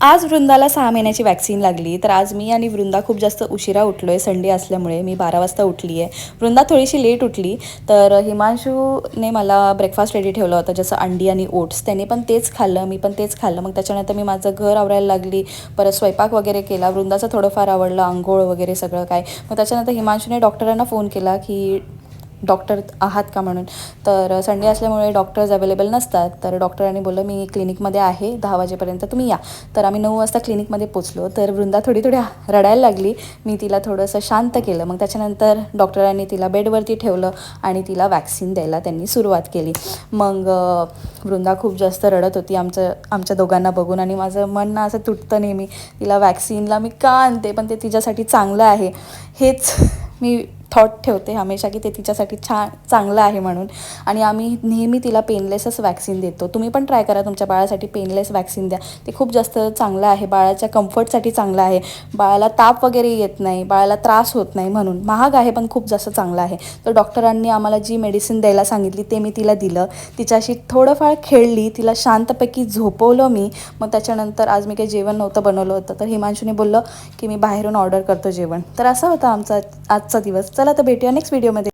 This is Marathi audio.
आज वृंदाला 6 महिन्याची वॅक्सिन लागली. तर आज मी आणि वृंदा खूप जास्त उशिरा उठलो आहे. संडे असल्यामुळे मी 12 वाजता उठली आहे. वृंदा थोडीशी लेट उठली. तर हिमांशूने मला ब्रेकफास्ट रेडी ठेवलं होतं, जसं अंडी आणि ओट्स. त्याने पण तेच खाल्लं, मी पण तेच खाल्लं. मग त्याच्यानंतर मी माझं घर आवरायला लागली, परत स्वयंपाक वगैरे केला. वृंदाचं थोडंफार आवडलं, अंघोळ वगैरे सगळं काय. मग त्याच्यानंतर हिमांशूने डॉक्टरांना फोन केला की डॉक्टर आहात का म्हणून. तर संडे असल्यामुळे डॉक्टर्स अवेलेबल नसतात. तर डॉक्टरांनी बोललं मी क्लिनिकमध्ये आहे, 10 वाजेपर्यंत तुम्ही या. तर आम्ही 9 वाजता क्लिनिकमध्ये पोचलो. तर वृंदा थोडी रडायला लागली. मी तिला थोडंसं शांत केलं. मग त्याच्यानंतर डॉक्टरांनी तिला बेडवरती ठेवलं आणि तिला वॅक्सिन द्यायला त्यांनी सुरुवात केली. मग वृंदा खूप जास्त रडत होती आमच्या दोघांना बघून, आणि माझं मन ना असं तुटतं नेहमी. तिला वॅक्सिनला मी का आणते, पण ते तिच्यासाठी चांगलं आहे हेच मी थॉट ठेवते हमेशा, की ते तिच्यासाठी चांगलं आहे म्हणून. आणि आम्ही नेहमी तिला पेनलेसच वॅक्सिन देतो. तुम्ही पण ट्राय करा, तुमच्या बाळासाठी पेनलेस वॅक्सिन द्या. ते खूप जास्त चांगलं आहे, बाळाच्या कम्फर्टसाठी चांगलं आहे. बाळाला ताप वगैरे येत नाही, बाळाला त्रास होत नाही. म्हणून महाग आहे पण खूप जास्त चांगलं आहे. तर डॉक्टरांनी आम्हाला जी मेडिसिन द्यायला सांगितली ते मी तिला दिलं. तिच्याशी थोडंफार खेळली, तिला शांतपैकी झोपवलं मी. मग त्याच्यानंतर आज मी काही जेवण नव्हतं बनवलं होतं, तर हिमांशूने बोललं की मी बाहेरून ऑर्डर करतो जेवण. तर असा होता आमचा आजचा दिवस. चला तर भेटूया नेक्स्ट व्हिडिओमध्ये.